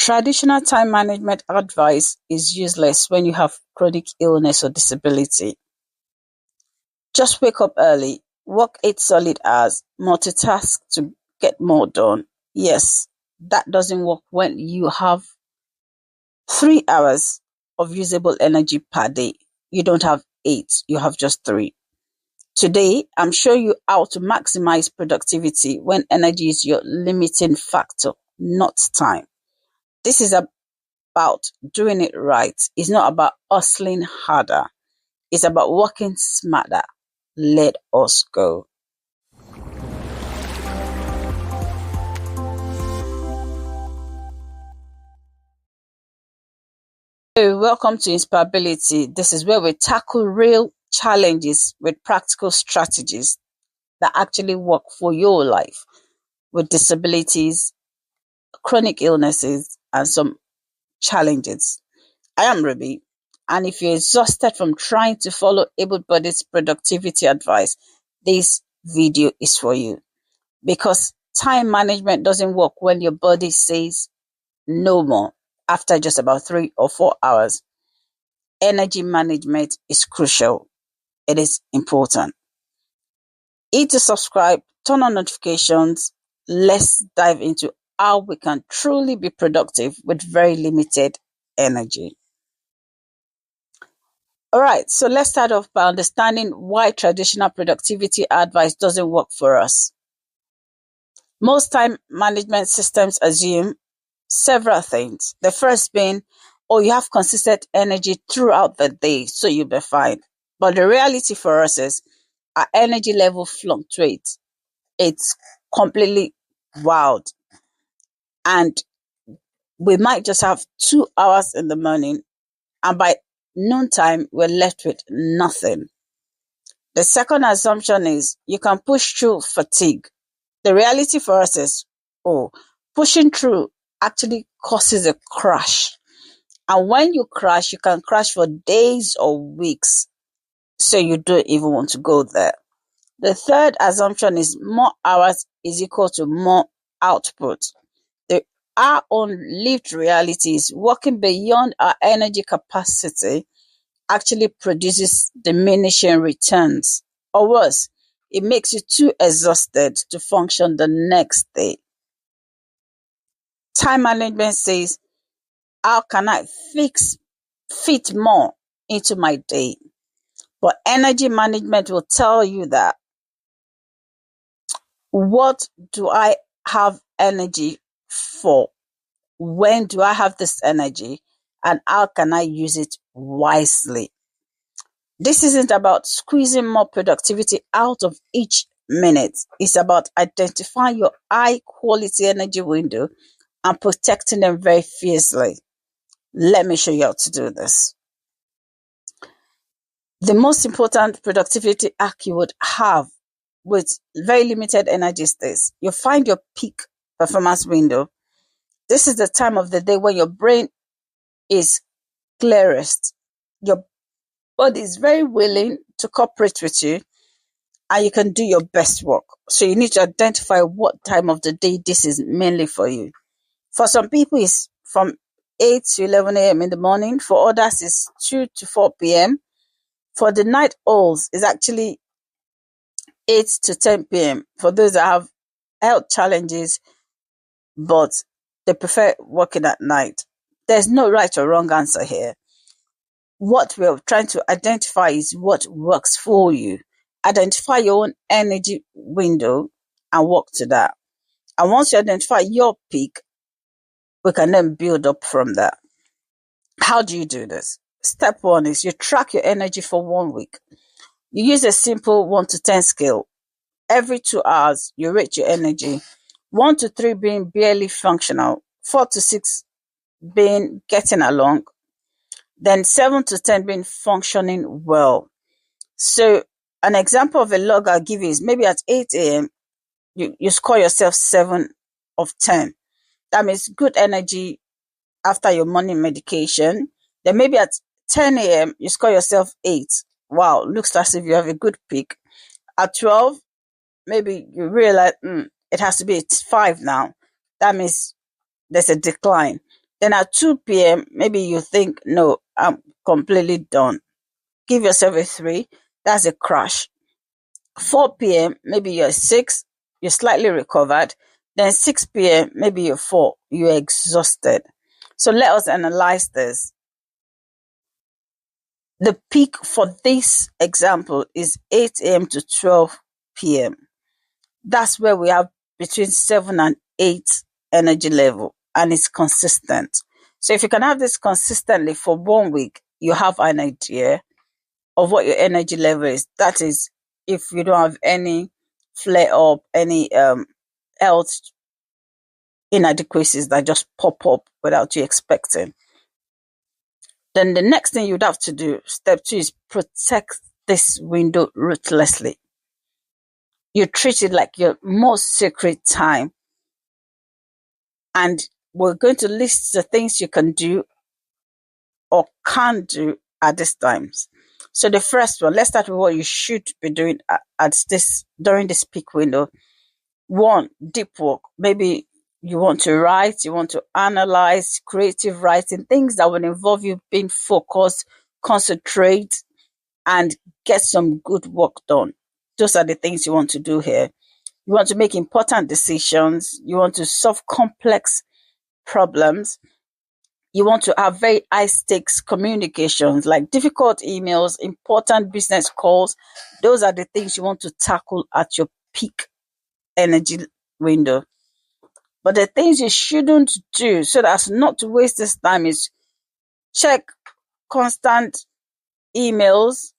Traditional time management advice is useless when you have chronic illness or disability. Just wake up early, work 8 solid hours, multitask to get more done. Yes, that doesn't work when you have 3 hours of usable energy per day. You don't have 8, you have just 3. Today, I'm showing you how to maximize productivity when energy is your limiting factor, not time. This is about doing it right. It's not about hustling harder. It's about working smarter. Let us go. Hey, welcome to InspireAbility. This is where we tackle real challenges with practical strategies that actually work for your life with disabilities, chronic illnesses, and some challenges. I am Ruby, and if you're exhausted from trying to follow able-bodied productivity advice, this video is for you. Because time management doesn't work when your body says no more after just about 3 or 4 hours. Energy management is crucial. It is important. Hit to subscribe, turn on notifications. Let's dive into how we can truly be productive with very limited energy. All right, so let's start off by understanding why traditional productivity advice doesn't work for us. Most time management systems assume several things. The first being, you have consistent energy throughout the day, so you'll be fine. But the reality for us is our energy level fluctuates. It's completely wild. And we might just have 2 hours in the morning, and by noontime, we're left with nothing. The second assumption is you can push through fatigue. The reality for us is, pushing through actually causes a crash. And when you crash, you can crash for days or weeks. So you don't even want to go there. The third assumption is more hours is equal to more output. Our own lived reality is working beyond our energy capacity actually produces diminishing returns. Or worse, it makes you too exhausted to function the next day. Time management says, how can I fit more into my day? But energy management will tell you that, what do I have energy for? When do I have this energy? And how can I use it wisely? This isn't about squeezing more productivity out of each minute. It's about identifying your high quality energy window and protecting them very fiercely. Let me show you how to do this. The most important productivity hack you would have with very limited energy is this. You find your peak performance window. This is the time of the day when your brain is clearest. Your body is very willing to cooperate with you and you can do your best work. So you need to identify what time of the day this is mainly for you. For some people, it's from 8 to 11 a.m. in the morning. For others, it's 2 to 4 p.m. For the night owls, it's actually 8 to 10 p.m. For those that have health challenges, but they prefer working at night. There's no right or wrong answer here. What we're trying to identify is what works for you. Identify your own energy window and work to that. And once you identify your peak, we can then build up from that. How do you do this? Step 1 is you track your energy for 1 week. You use a simple 1 to 10 scale. Every 2 hours, you rate your energy. 1 to 3 being barely functional, 4 to 6 being getting along, then 7 to 10 being functioning well. So an example of a log I'll give you is maybe at 8 a.m., you score yourself 7 of 10. That means good energy after your morning medication. Then maybe at 10 a.m., you score yourself 8. Wow, looks as if you have a good peak. At 12, maybe you realize it has to be 5 now. That means there's a decline. Then at 2 p.m., maybe you think, no, I'm completely done. Give yourself a 3. That's a crash. 4 p.m., maybe you're 6, you're slightly recovered. Then 6 p.m., maybe you're 4, you're exhausted. So let us analyze this. The peak for this example is 8 a.m. to 12 p.m. That's where we have between 7 and 8 energy level, and it's consistent. So if you can have this consistently for 1 week, you have an idea of what your energy level is. That is, if you don't have any flare up, any health inadequacies that just pop up without you expecting. Then the next thing you'd have to do, step 2, is protect this window ruthlessly. You treat it like your most sacred time. And we're going to list the things you can do or can't do at these times. So the first one, let's start with what you should be doing during this peak window. 1, deep work. Maybe you want to write, you want to analyze, creative writing, things that will involve you being focused, concentrate, and get some good work done. Those are the things you want to do here. You want to make important decisions. You want to solve complex problems. You want to have very high stakes communications, like difficult emails, important business calls. Those are the things you want to tackle at your peak energy window. But the things you shouldn't do, so as not to waste this time, is check constant emails,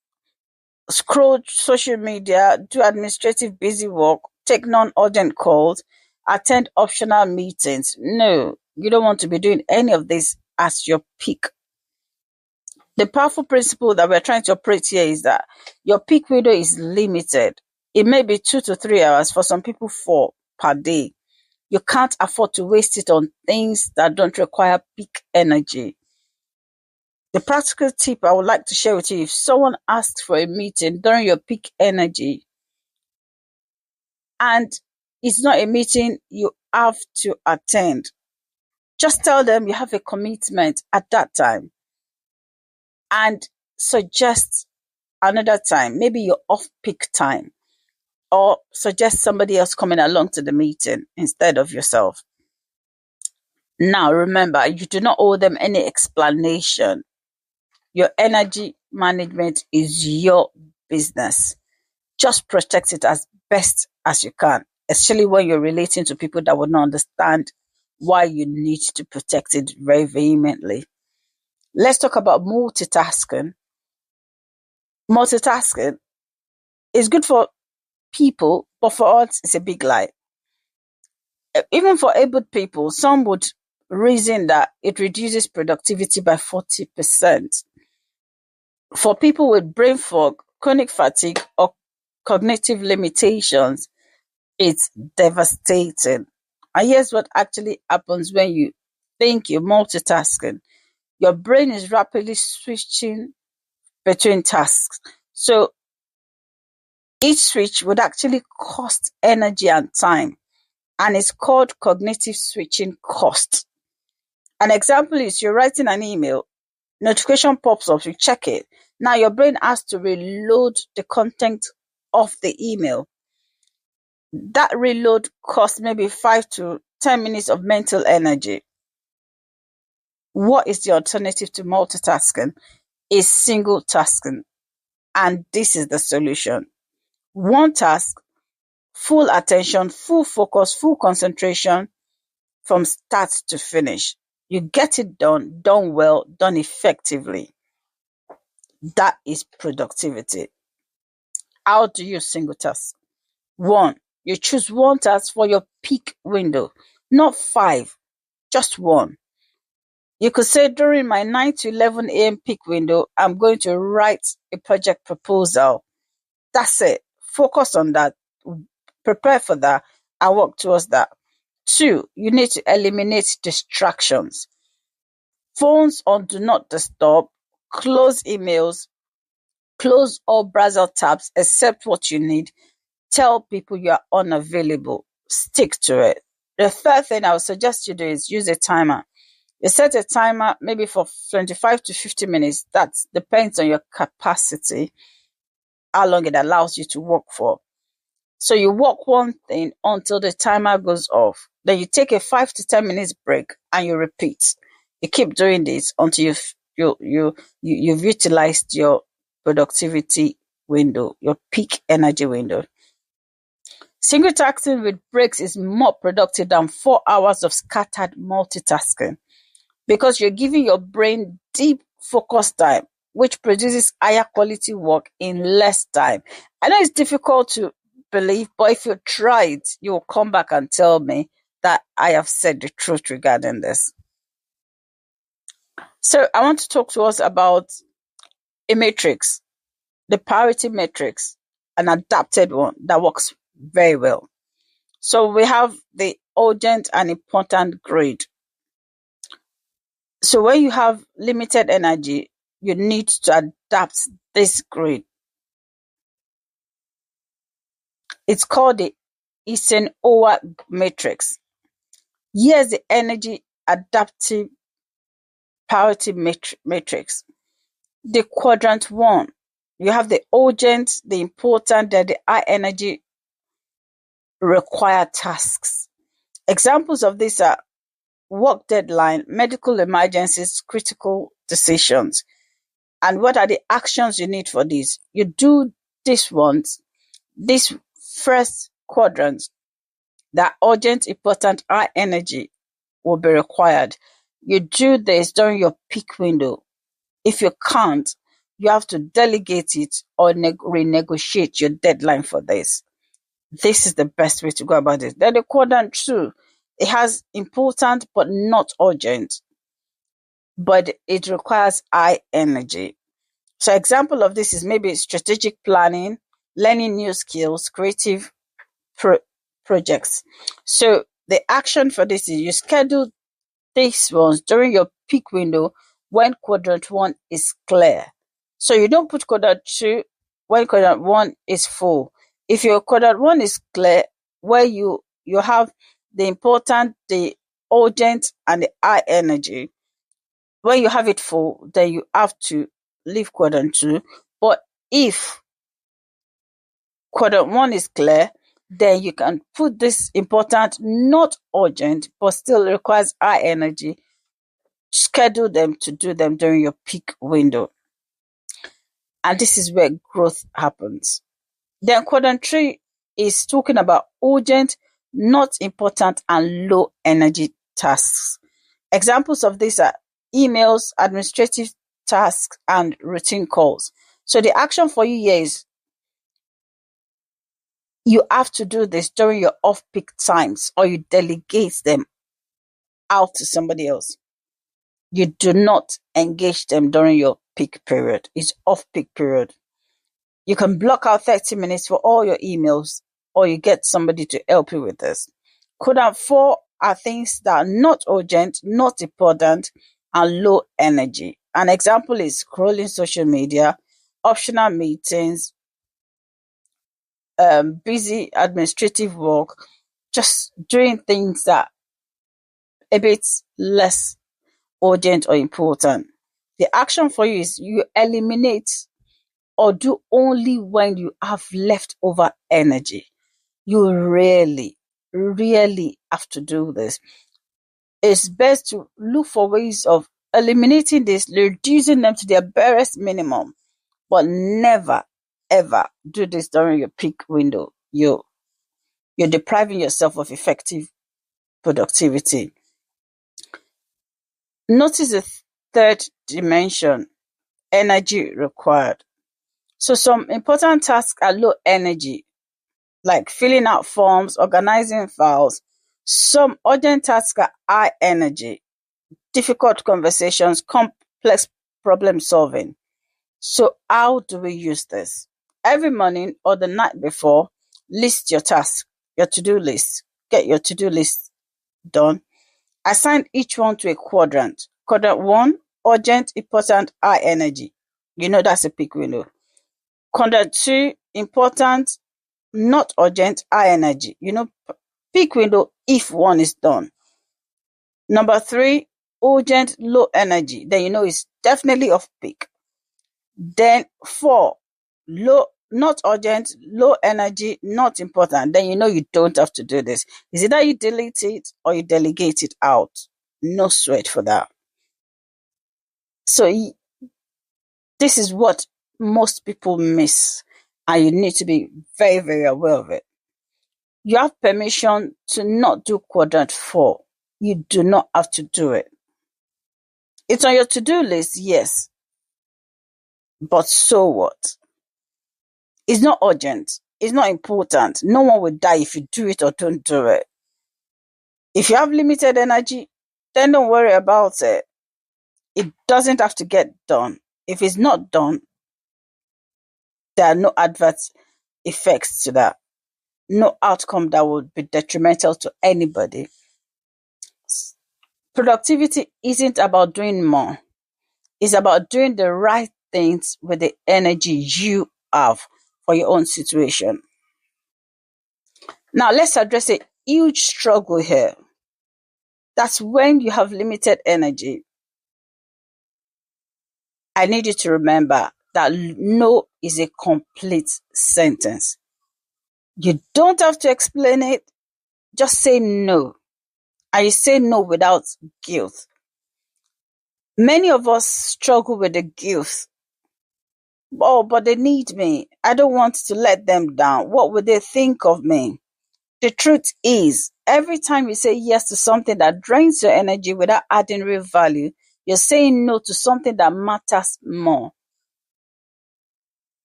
scroll social media, do administrative busy work, take non-urgent calls, attend optional meetings. No, you don't want to be doing any of this at your peak. The powerful principle that we're trying to operate here is that your peak window is limited. It may be 2 to 3 hours, for some people 4 per day. You can't afford to waste it on things that don't require peak energy. The practical tip I would like to share with you: if someone asks for a meeting during your peak energy and it's not a meeting you have to attend, just tell them you have a commitment at that time and suggest another time, maybe your off-peak time, or suggest somebody else coming along to the meeting instead of yourself. Now, remember, you do not owe them any explanation. Your energy management is your business. Just protect it as best as you can, especially when you're relating to people that would not understand why you need to protect it very vehemently. Let's talk about multitasking. Multitasking is good for people, but for us, it's a big lie. Even for able people, some would reason that it reduces productivity by 40%. For people with brain fog, chronic fatigue, or cognitive limitations, it's devastating. And here's what actually happens when you think you're multitasking. Your brain is rapidly switching between tasks. So each switch would actually cost energy and time, and it's called cognitive switching cost. An example is you're writing an email, notification pops up, you check it. Now your brain has to reload the content of the email. That reload costs maybe 5 to 10 minutes of mental energy. What is the alternative to multitasking? Is single tasking. And this is the solution. One task, full attention, full focus, full concentration from start to finish. You get it done well, done effectively. That is productivity. How do you single task? 1, you choose one task for your peak window, not 5, just 1. You could say, during my 9 to 11 a.m. peak window, I'm going to write a project proposal. That's it. Focus on that. Prepare for that and work towards that. 2, you need to eliminate distractions. Phones on do not disturb, close emails, close all browser tabs except what you need. Tell people you are unavailable. Stick to it. The third thing I would suggest you do is use a timer. You set a timer maybe for 25 to 50 minutes. That depends on your capacity, how long it allows you to work for. So you work one thing until the timer goes off. Then you take a 5 to 10 minutes break and you repeat. You keep doing this until you've utilized your productivity window, your peak energy window. Single tasking with breaks is more productive than 4 hours of scattered multitasking because you're giving your brain deep focus time, which produces higher quality work in less time. I know it's difficult to believe, but if you try it, you will come back and tell me that I have said the truth regarding this. So I want to talk to us about a matrix, the priority matrix, an adapted one that works very well. So we have the urgent and important grid. So when you have limited energy, you need to adapt this grid. It's called the Eisenhower matrix. Here's the energy adaptive priority matrix. The quadrant 1, you have the urgent, the important, and the high energy required tasks. Examples of these are work deadline, medical emergencies, critical decisions. And what are the actions you need for this? You do this ones, this first quadrant, that urgent, important, high energy will be required. You do this during your peak window. If you can't, you have to delegate it or renegotiate your deadline for this. This is the best way to go about it. Then the quadrant 2, it has important but not urgent, but it requires high energy. So example of this is maybe strategic planning, learning new skills, creative projects. So the action for this is you schedule these ones during your peak window when quadrant 1 is clear. So you don't put quadrant 2 when quadrant 1 is full. If your quadrant 1 is clear, where you have the important, the urgent, and the high energy, when you have it full, then you have to leave quadrant 2. But if quadrant 1 is clear, then you can put this important, not urgent, but still requires high energy, schedule them to do them during your peak window. And this is where growth happens. Then quadrant 3 is talking about urgent, not important, and low energy tasks. Examples of these are emails, administrative tasks, and routine calls. So the action for you here is you have to do this during your off-peak times, or you delegate them out to somebody else. You do not engage them during your peak period. It's off-peak period. You can block out 30 minutes for all your emails, or you get somebody to help you with this. Quadrant 4 are things that are not urgent, not important, and low energy. An example is scrolling social media, optional meetings, busy administrative work, just doing things that a bit less urgent or important. The action for you is you eliminate or do only when you have leftover energy. You really have to do this. It's best to look for ways of eliminating this, reducing them to their barest minimum, but never ever do this during your peak window. You're depriving yourself of effective productivity. Notice the third dimension, energy required. So some important tasks are low energy, like filling out forms, organizing files. Some urgent tasks are high energy, difficult conversations, complex problem solving. So how do we use this? Every morning or the night before, list your tasks, your to-do list. Get your to-do list done. Assign each one to a quadrant. Quadrant 1, urgent, important, high energy. You know that's a peak window. Quadrant 2, important, not urgent, high energy. You know, peak window if one is done. Number 3, urgent, low energy, then you know it's definitely off peak. Then 4, low, not urgent, low energy, not important, then you know you don't have to do this. Is either you delete it or you delegate it out. No sweat for that. So this is what most people miss, and you need to be very, very aware of it. You have permission to not do quadrant 4. You do not have to do it. It's on your to-do list, yes. But so what? It's not urgent. It's not important. No one will die if you do it or don't do it. If you have limited energy, then don't worry about it. It doesn't have to get done. If it's not done, there are no adverse effects to that. No outcome that would be detrimental to anybody. Productivity isn't about doing more. It's about doing the right things with the energy you have for your own situation. Now, let's address a huge struggle here. That's when you have limited energy. I need you to remember that no is a complete sentence. You don't have to explain it. Just say no. And you say no without guilt. Many of us struggle with the guilt. Oh, but they need me. I don't want to let them down. What would they think of me? The truth is, every time you say yes to something that drains your energy without adding real value, you're saying no to something that matters more.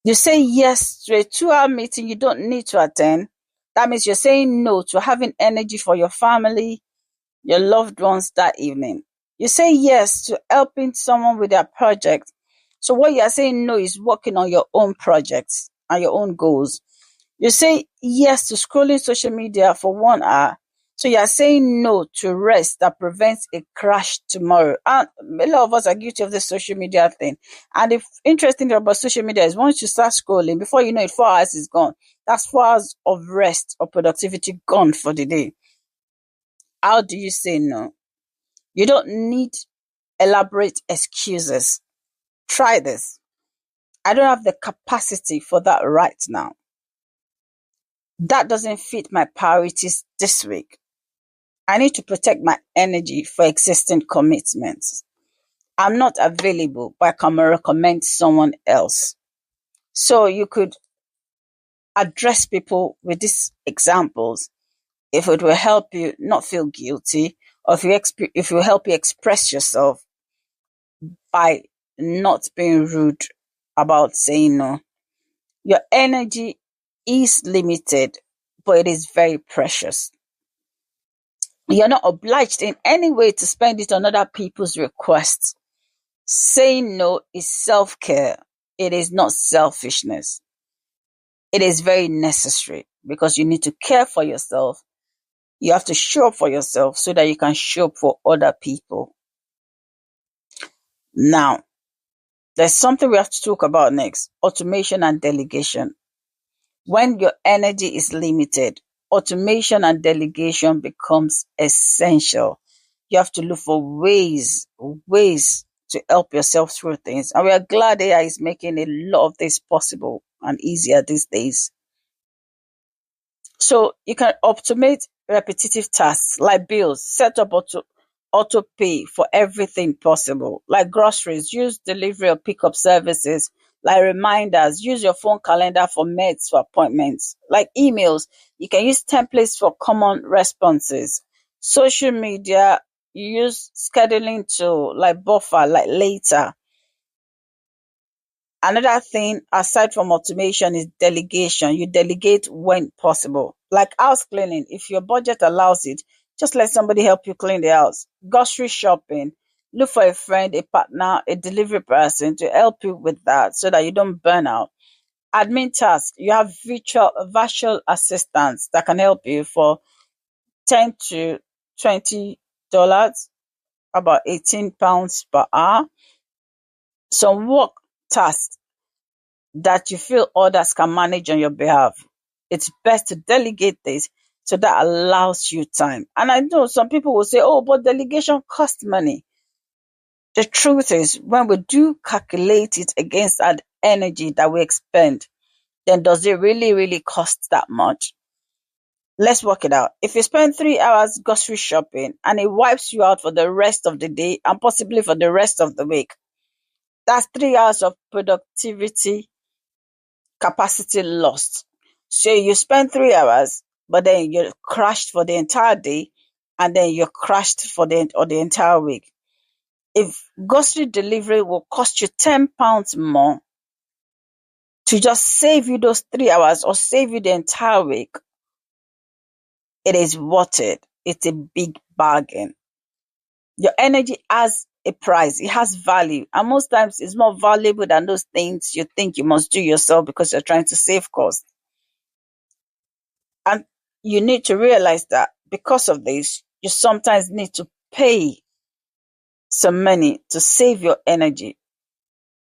You say yes to a 2-hour meeting you don't need to attend. That means you're saying no to having energy for your family, your loved ones that evening. You say yes to helping someone with their project. So what you're saying no is working on your own projects and your own goals. You say yes to scrolling social media for 1 hour. So you're saying no to rest that prevents a crash tomorrow. And a lot of us are guilty of the social media thing. And the interesting thing about social media is once you start scrolling, before you know it, 4 hours is gone. That's 4 hours of rest or productivity gone for the day. How do you say no? You don't need elaborate excuses. Try this. I don't have the capacity for that right now. That doesn't fit my priorities this week. I need to protect my energy for existing commitments. I'm not available, but I can recommend someone else. So you could address people with these examples if it will help you not feel guilty, or if it will help you express yourself by not being rude about saying no. Your energy is limited, but it is very precious. You're not obliged in any way to spend it on other people's requests. Saying no is self-care. It is not selfishness. It is very necessary because you need to care for yourself. You have to show up for yourself so that you can show up for other people. Now, there's something we have to talk about next: automation and delegation. When your energy is limited, automation and delegation becomes essential. You have to look for ways to help yourself through things. And we are glad AI is making a lot of this possible and easier these days. So you can automate repetitive tasks like bills, set up auto pay for everything possible, like groceries, use delivery or pickup services, like reminders, use your phone calendar for meds for appointments, like emails, you can use templates for common responses. Social media, you use scheduling tool like buffer, like later. Another thing aside from automation is delegation. You delegate when possible. Like house cleaning, if your budget allows it, just let somebody help you clean the house. Grocery shopping, look for a friend, a partner, a delivery person to help you with that so that you don't burn out. Admin tasks, you have virtual assistants that can help you for $10 to $20, about £18 per hour. Some work tasks that you feel others can manage on your behalf. It's best to delegate this so that allows you time. And I know some people will say, oh, but delegation costs money. The truth is, when we do calculate it against that energy that we expend, then does it really, really cost that much? Let's work it out. If you spend 3 hours grocery shopping and it wipes you out for the rest of the day and possibly for the rest of the week, that's 3 hours of productivity capacity lost. So you spend 3 hours, but then you're crashed for the entire day, and then you're crashed for the entire week. If grocery delivery will cost you £10 more to just save you those 3 hours or save you the entire week, it is worth it. It's a big bargain. Your energy has a price, it has value, and most times it's more valuable than those things you think you must do yourself because you're trying to save cost. And you need to realize that because of this, you sometimes need to pay some money to save your energy.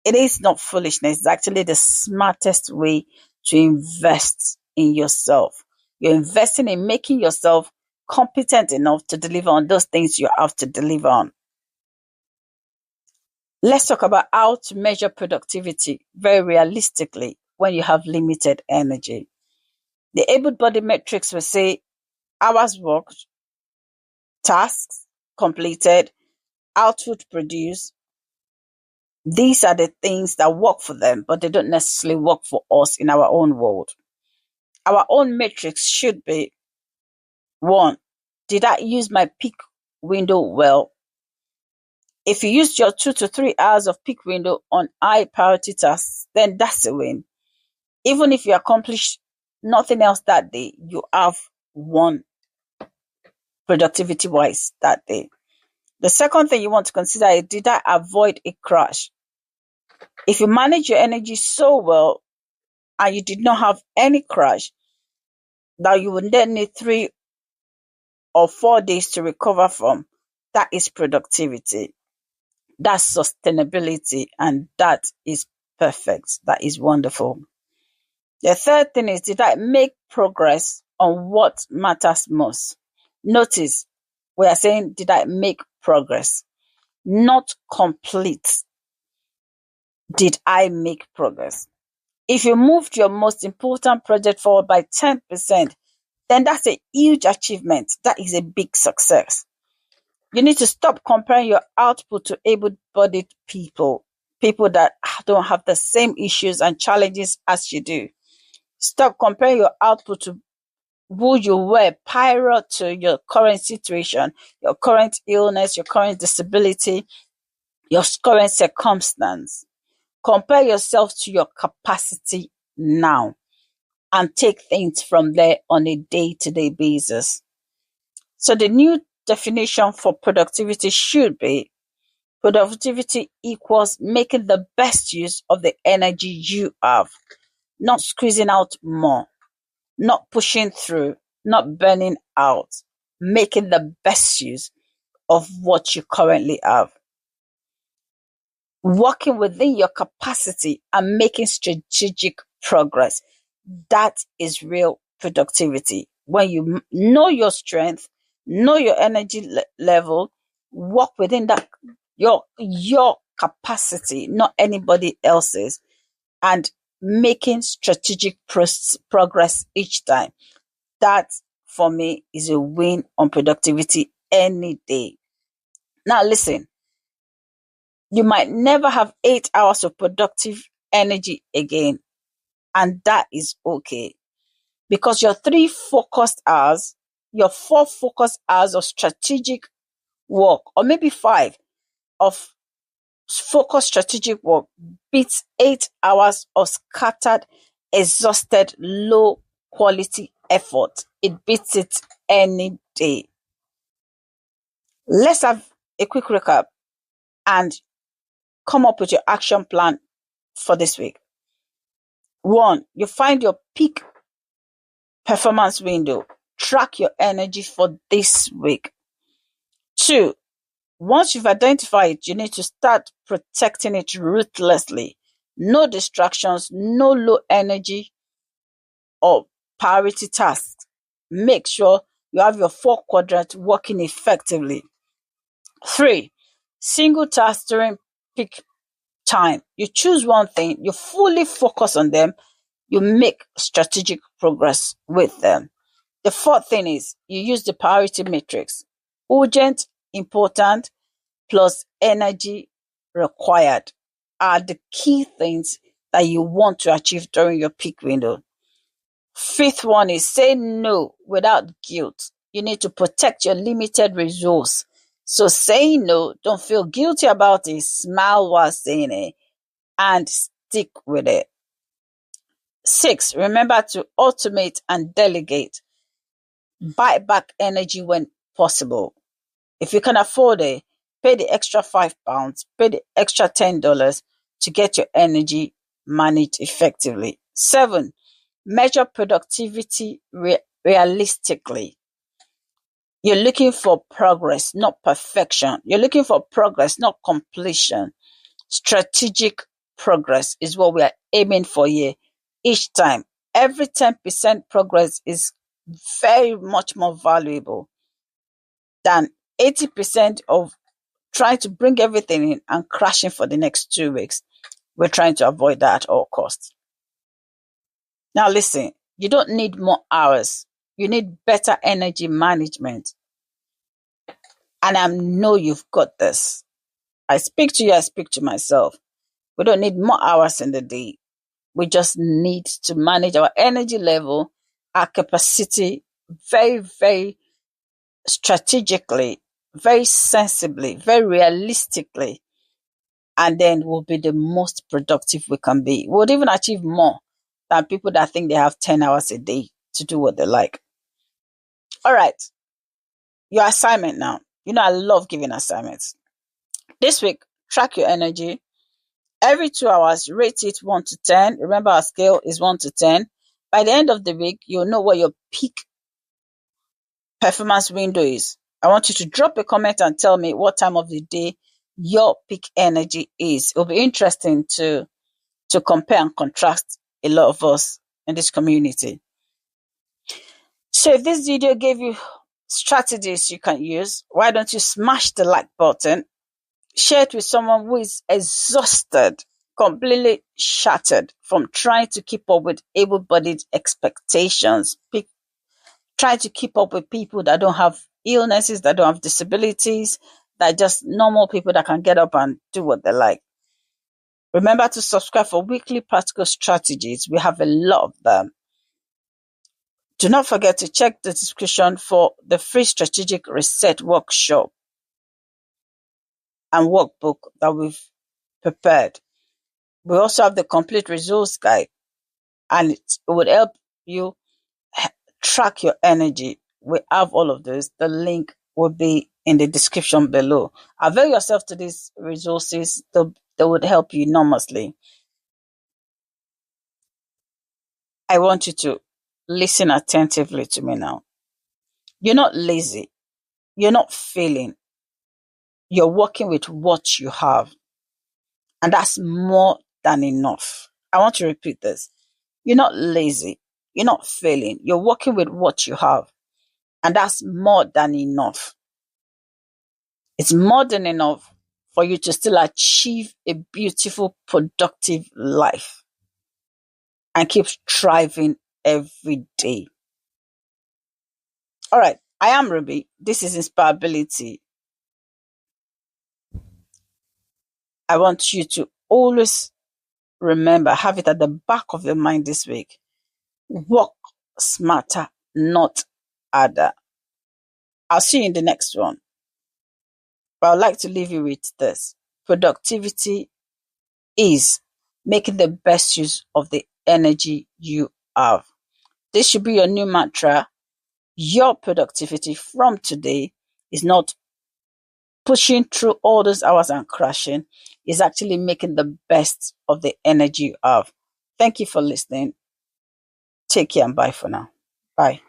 It is not foolishness, it's actually the smartest way to invest in yourself. You're investing in making yourself competent enough to deliver on those things you have to deliver on. Let's talk about how to measure productivity very realistically when you have limited energy. The able body metrics will say hours worked, tasks completed, output produced. These are the things that work for them, but they don't necessarily work for us in our own world. Our own metrics should be: 1, did I use my peak window well? If you used your 2 to 3 hours of peak window on high priority tasks, then that's a win. Even if you accomplish nothing else that day, you have won productivity wise that day. The second thing you want to consider is, did I avoid a crash? If you manage your energy so well and you did not have any crash, that you would then need 3 or 4 days to recover from, that is productivity. That's sustainability, and that is perfect. That is wonderful. The third thing is, did I make progress on what matters most? Notice we are saying, did I make progress? Not complete. Did I make progress? If you moved your most important project forward by 10%, then that's a huge achievement. That is a big success. You need to stop comparing your output to able-bodied people that don't have the same issues and challenges as you do. Stop comparing your output to who you were prior to your current situation, your current illness, your current disability, your current circumstance. Compare yourself to your capacity now and take things from there on a day-to-day basis. So the new definition for productivity should be: productivity equals making the best use of the energy you have, not squeezing out more, not pushing through, not burning out, making the best use of what you currently have. Working within your capacity and making strategic progress. That is real productivity. When you know your strength, know your energy level, work within that your capacity, not anybody else's, and making strategic progress each time. That, for me, is a win on productivity any day. Now, listen, you might never have 8 hours of productive energy again, and that is okay. Because your 3 focused hours, your 4 focused hours of strategic work, or maybe 5 of focused strategic work, beats 8 hours of scattered, exhausted, low quality effort. It beats it any day. Let's have a quick recap and come up with your action plan for this week. 1, you find your peak performance window. Track your energy for this week. 2, once you've identified it, you need to start protecting it ruthlessly. No distractions, no low energy or priority tasks. Make sure you have your 4 quadrants working effectively. 3, Single task during peak time. You choose one thing, you fully focus on them, you make strategic progress with them. The fourth thing is you use the priority matrix. Urgent, important, plus energy required are the key things that you want to achieve during your peak window. Fifth one is say no without guilt. You need to protect your limited resource. So saying no, don't feel guilty about it. Smile while saying it and stick with it. 6, remember to automate and delegate. Buy back energy when possible. If you can afford it, pay the extra £5, pay the extra $10 to get your energy managed effectively. 7, measure productivity realistically. You're looking for progress, not perfection. You're looking for progress, not completion. Strategic progress is what we are aiming for here each time. Every 10% progress is very much more valuable than 80% of trying to bring everything in and crashing for the next 2 weeks. We're trying to avoid that at all costs. Now listen, you don't need more hours. You need better energy management. And I know you've got this. I speak to you, I speak to myself. We don't need more hours in the day. We just need to manage our energy level, our capacity very, very strategically, very sensibly, very realistically. And then we'll be the most productive we can be. We'll even achieve more than people that think they have 10 hours a day to do what they like. All right. Your assignment now. You know, I love giving assignments. This week, track your energy. Every 2 hours, rate it 1 to 10. Remember, our scale is 1 to 10. By the end of the week, you'll know what your peak performance window is. I want you to drop a comment and tell me what time of the day your peak energy is. It'll be interesting to compare and contrast a lot of us in this community. So if this video gave you strategies you can use, why don't you smash the like button? Share it with someone who is exhausted, completely shattered from trying to keep up with able-bodied expectations, trying to keep up with people that don't have illnesses, that don't have disabilities, that are just normal people that can get up and do what they like. Remember to subscribe for weekly practical strategies. We have a lot of them. Do not forget to check the description for the free strategic reset workshop and workbook that we've prepared. We also have the complete resource guide, and it would help you track your energy. We have all of this. The link will be in the description below. Avail yourself to these resources. They would help you enormously. I want you to listen attentively to me now. You're not lazy. You're not failing. You're working with what you have. And that's more than enough. I want to repeat this. You're not lazy. You're not failing. You're working with what you have. And that's more than enough. It's more than enough for you to still achieve a beautiful, productive life and keep striving every day. All right. I am Ruby. This is InspireAbility. I want you to always remember, have it at the back of your mind this week. Work smarter, not harder. I'll see you in the next one. But I'd like to leave you with this. Productivity is making the best use of the energy you have. This should be your new mantra. Your productivity from today is not pushing through all those hours and crashing. Is actually making the best of the energy you have. Thank you for listening. Take care and bye for now. Bye.